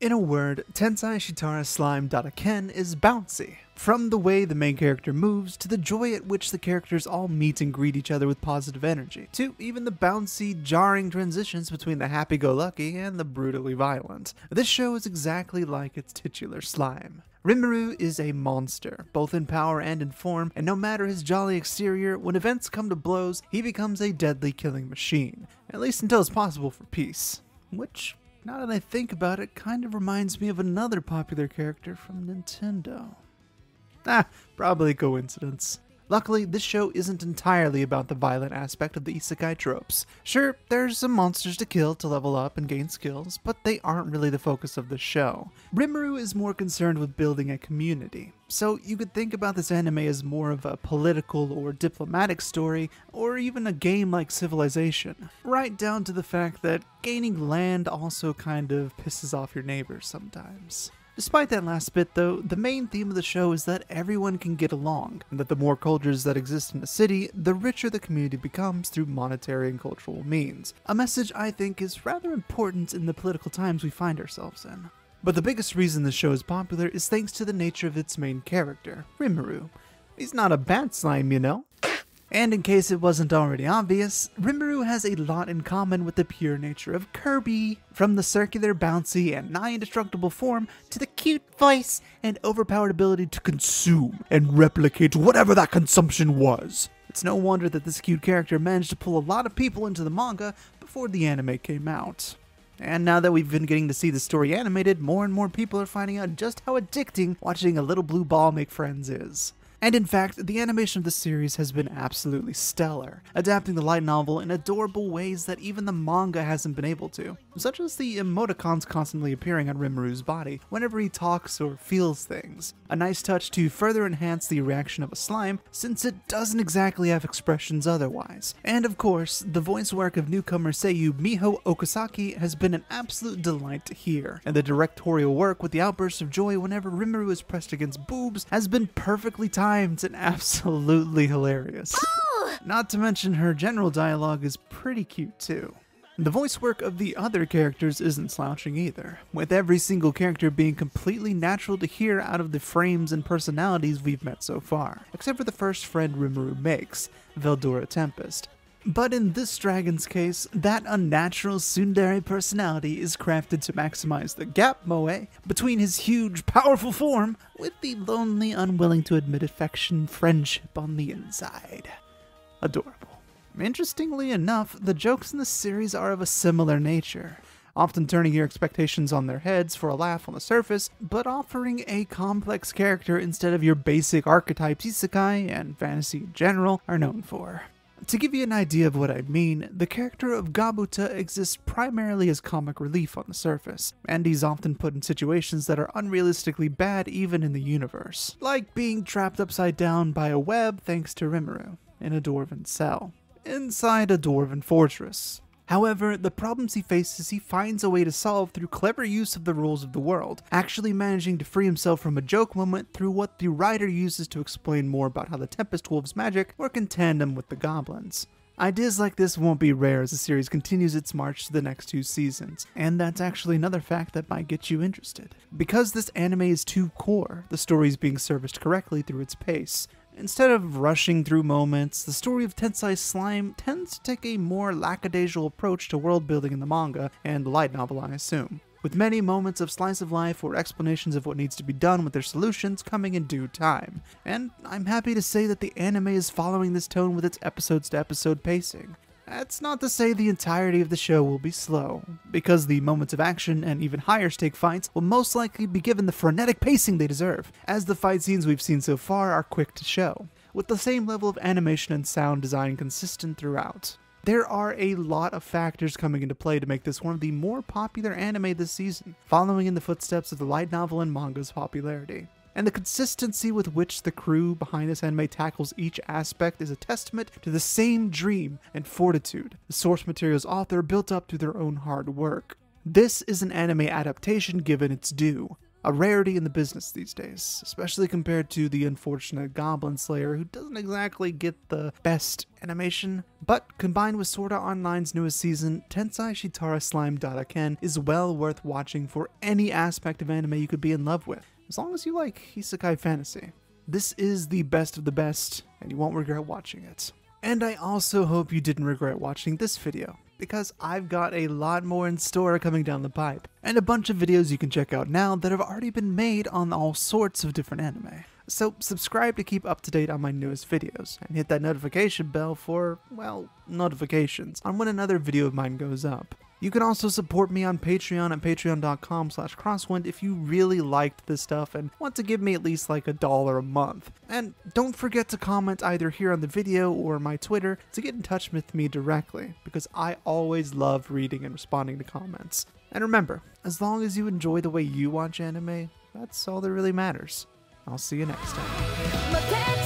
In a word, Tensei Shitara Slime Datta is bouncy. From the way the main character moves, to the joy at which the characters all meet and greet each other with positive energy, to even the bouncy, jarring transitions between the happy-go-lucky and the brutally violent. This show is exactly like its titular slime. Rimuru is a monster, both in power and in form, and no matter his jolly exterior, when events come to blows, he becomes a deadly killing machine. At least until it's possible for peace. Which, now that I think about it, kind of reminds me of another popular character from Nintendo. Probably a coincidence. Luckily, this show isn't entirely about the violent aspect of the Isekai tropes. Sure, there's some monsters to kill to level up and gain skills, but they aren't really the focus of the show. Rimuru is more concerned with building a community, so you could think about this anime as more of a political or diplomatic story, or even a game like Civilization. Right down to the fact that gaining land also kind of pisses off your neighbors sometimes. Despite that last bit though, the main theme of the show is that everyone can get along, and that the more cultures that exist in a city, the richer the community becomes through monetary and cultural means. A message I think is rather important in the political times we find ourselves in. But the biggest reason the show is popular is thanks to the nature of its main character, Rimuru. He's not a bad slime, you know. And in case it wasn't already obvious, Rimuru has a lot in common with the pure nature of Kirby. From the circular, bouncy, and nigh-indestructible form, to the cute voice and overpowered ability to consume and replicate whatever that consumption was. It's no wonder that this cute character managed to pull a lot of people into the manga before the anime came out. And now that we've been getting to see the story animated, more and more people are finding out just how addicting watching a little blue ball make friends is. And in fact, the animation of the series has been absolutely stellar, adapting the light novel in adorable ways that even the manga hasn't been able to, such as the emoticons constantly appearing on Rimuru's body whenever he talks or feels things. A nice touch to further enhance the reaction of a slime, since it doesn't exactly have expressions otherwise. And of course, the voice work of newcomer Seiyu Miho Okasaki has been an absolute delight to hear, and the directorial work with the outbursts of joy whenever Rimuru is pressed against boobs has been perfectly timed and absolutely hilarious. Not to mention her general dialogue is pretty cute too. The voice work of the other characters isn't slouching either, with every single character being completely natural to hear out of the frames and personalities we've met so far, except for the first friend Rimuru makes, Veldora Tempest. But in this dragon's case, that unnatural tsundere personality is crafted to maximize the gap moe between his huge, powerful form with the lonely, unwilling to admit affection friendship on the inside. Adorable. Interestingly enough, the jokes in the series are of a similar nature, often turning your expectations on their heads for a laugh on the surface, but offering a complex character instead of your basic archetypes isekai and fantasy in general are known for. To give you an idea of what I mean, the character of Gabuta exists primarily as comic relief on the surface, and he's often put in situations that are unrealistically bad even in the universe, like being trapped upside down by a web thanks to Rimuru, in a dwarven cell, inside a dwarven fortress. However, the problems he faces he finds a way to solve through clever use of the rules of the world, actually managing to free himself from a joke moment through what the writer uses to explain more about how the Tempest Wolves' magic work in tandem with the goblins. Ideas like this won't be rare as the series continues its march to the next 2 seasons, and that's actually another fact that might get you interested. Because this anime is too core, the story is being serviced correctly through its pace. Instead of rushing through moments, the story of Tensei Slime tends to take a more lackadaisical approach to world building in the manga and the light novel, I assume, with many moments of slice of life or explanations of what needs to be done with their solutions coming in due time. And I'm happy to say that the anime is following this tone with its episodes-to-episode pacing. That's not to say the entirety of the show will be slow, because the moments of action and even higher stake fights will most likely be given the frenetic pacing they deserve, as the fight scenes we've seen so far are quick to show, with the same level of animation and sound design consistent throughout. There are a lot of factors coming into play to make this one of the more popular anime this season, following in the footsteps of the light novel and manga's popularity. And the consistency with which the crew behind this anime tackles each aspect is a testament to the same dream and fortitude the source material's author built up through their own hard work. This is an anime adaptation given its due. a rarity in the business these days, especially compared to the unfortunate Goblin Slayer who doesn't exactly get the best animation. But combined with Sword Art Online's newest season, Tensei Shitara Slime Datta Ken is well worth watching for any aspect of anime you could be in love with, as long as you like Isekai fantasy. This is the best of the best, and you won't regret watching it. And I also hope you didn't regret watching this video, because I've got a lot more in store coming down the pipe, and a bunch of videos you can check out now that have already been made on all sorts of different anime. So subscribe to keep up to date on my newest videos, and hit that notification bell for, well, notifications on when another video of mine goes up. You can also support me on Patreon at patreon.com/crosswind if you really liked this stuff and want to give me at least like $1 a month. And don't forget to comment either here on the video or my Twitter to get in touch with me directly, because I always love reading and responding to comments. And remember, as long as you enjoy the way you watch anime, that's all that really matters. I'll see you next time.